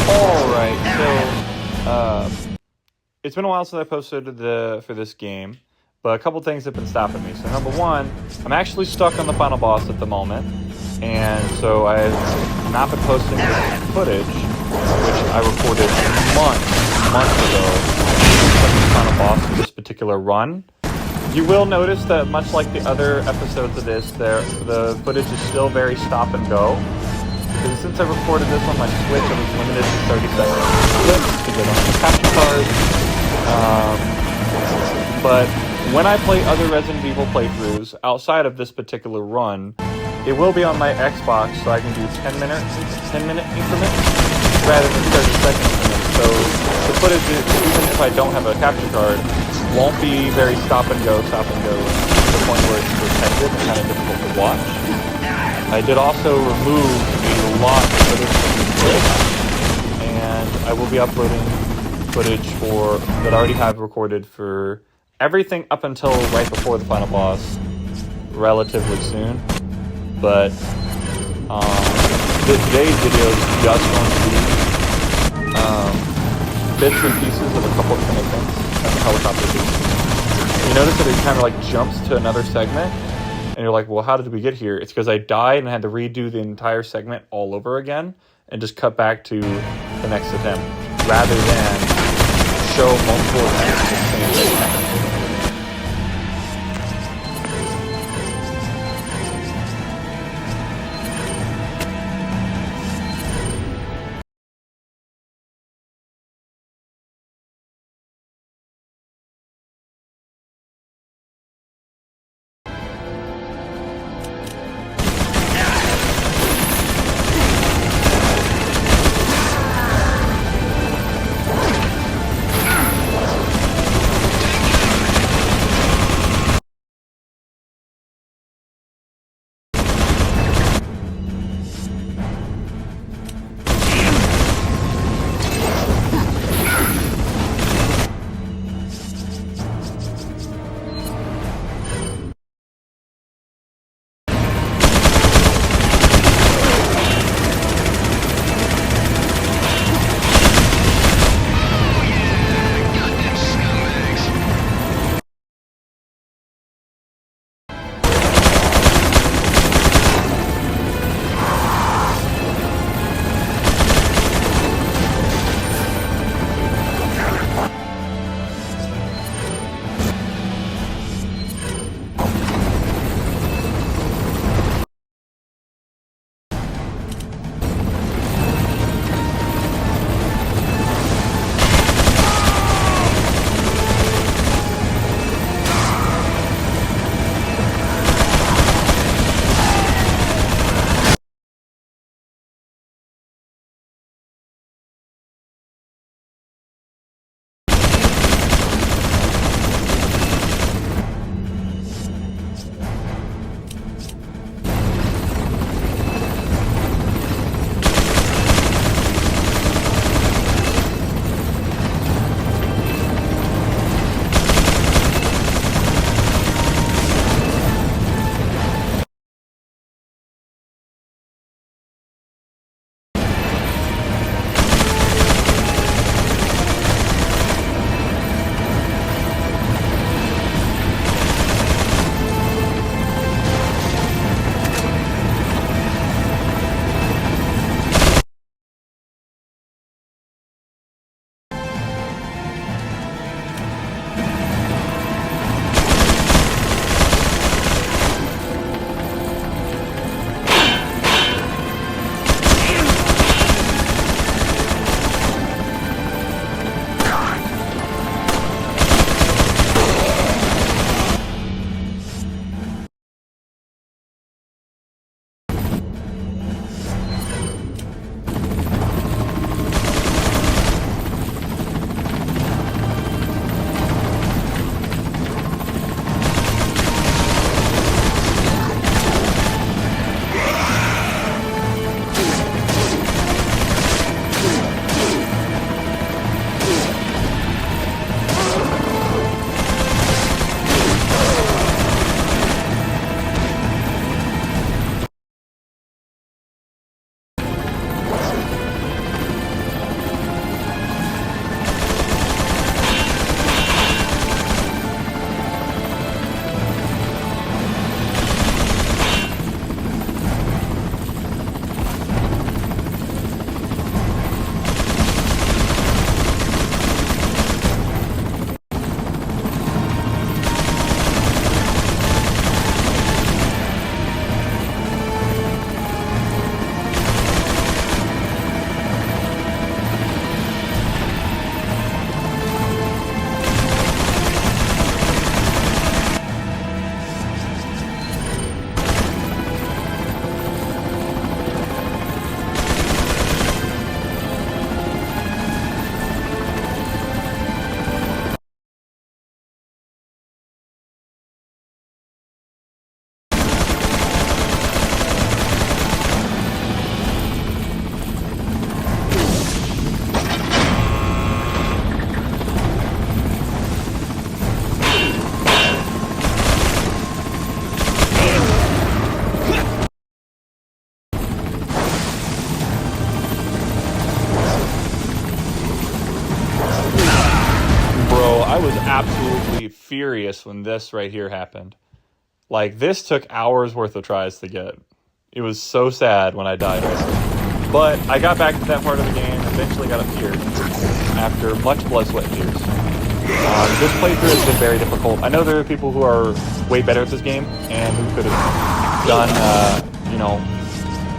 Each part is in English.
Alright, so, it's been a while since I posted for this game, but a couple things have been stopping me. So number one, I'm actually stuck on the final boss at the moment, and so I've not been posting this footage, which I recorded months ago, the final boss of this particular run. You will notice that much like the other episodes of this, the footage is still very stop and go. Because since I recorded this on my Switch, I was limited to 30-second clips to get on the capture card. But when I play other Resident Evil playthroughs outside of this particular run, it will be on my Xbox, so I can do 10-minute increments rather than 30-second increments. So the footage, even if I don't have a capture card, won't be very stop and go, to the point where it's repetitive and kind of difficult to watch. I did also remove a lot of footage from the clip, and I will be uploading footage that I already have recorded for everything up until right before the final boss relatively soon. But today's video is just going to be bits and pieces of a couple of different things at the helicopter piece. You notice that it kind of like jumps to another segment, and you're like, well, how did we get here? It's because I died and I had to redo the entire segment all over again and just cut back to the next attempt rather than show multiple attempts of the same thing happening. furious when this right here happened. Like, this took hours worth of tries to get. It was so sad when I died also. But I got back to that part of the game and eventually got up here after much blood, sweat, and tears. This playthrough has been very difficult. I know there are people who are way better at this game and who could have done, you know,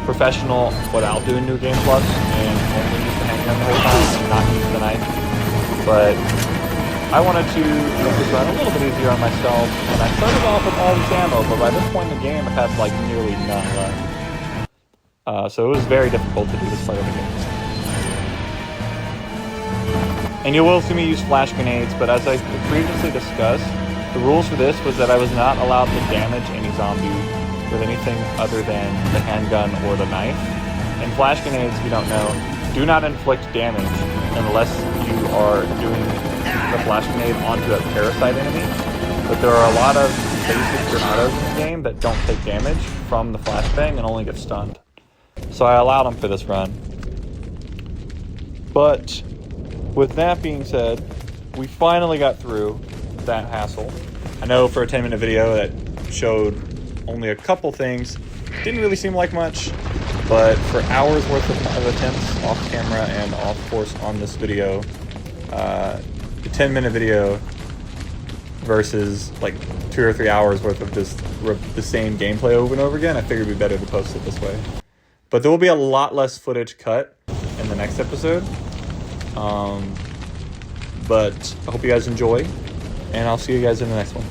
professional without doing New Game Plus and only use the handgun the whole time and not use the knife. But I wanted to make this run a little bit easier on myself, and I started off with all this ammo, but by this point in the game I had like nearly none left. So it was very difficult to do this part of the game. And you will see me use flash grenades, but as I previously discussed, the rules for this was that I was not allowed to damage any zombie with anything other than the handgun or the knife. And flash grenades, if you don't know, do not inflict damage unless you are doing the flash grenade onto a parasite enemy. But there are a lot of basic granados in the game that don't take damage from the flashbang and only get stunned. So I allowed them for this run. But with that being said, we finally got through that hassle. I know for a 10-minute video that showed only a couple things, didn't really seem like much, but for hours worth of attempts off camera and off course on this video, the 10-minute video versus like 2 or 3 hours worth of just the same gameplay over and over again, I figured it'd be better to post it this way. But there will be a lot less footage cut in the next episode. But I hope you guys enjoy, and I'll see you guys in the next one.